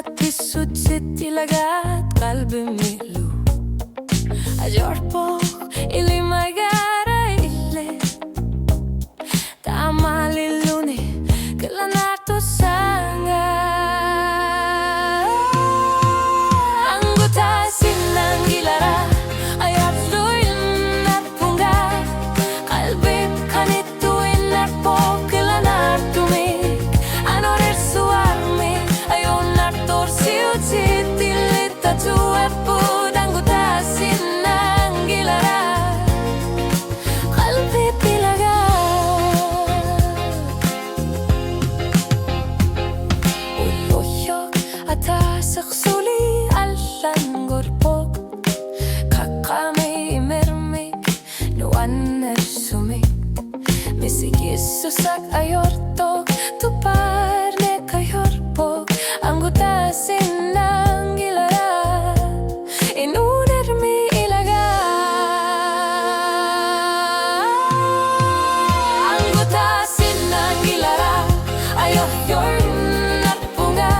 tissutsit ilagat kalbimilu ajorpo ilimagara ille tamaliluni kelanato sanga Angutaasinnaanngilara ajatluin nappunga kalbit kanituin narpo kelanartumik anorer suarmi ayon nartor siutsit illita tuarpud Angutaasinnaanngilara qalbi pilaga uloyok atasaksuli allan gorpok kakami imermik nuanner sumik misikissusak ayortok tuparne kayorpok Angutaasinnaanngilara inunermi ilaga Angutaasinnaanngilara ayohyor narpunga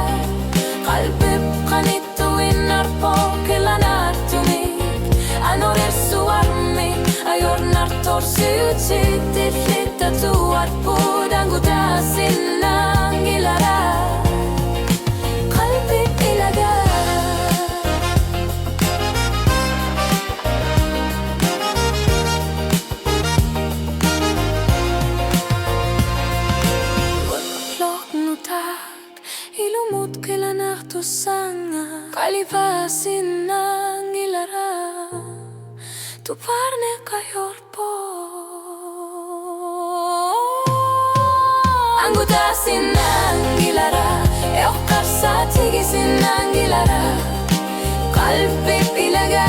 kalbip kanituin narpok kelanartumik anorer suarmi ayor nartor siutsit illita tuarpud Angutaasinnaanngilara qalbi ilaga Lok nutak ilumut kelanarto sanga Angutaasinnaanngilara tuparne kayorpo Angutaasinnaanngilara eoqqarsa tigisinnaanngilara qalbi ilaga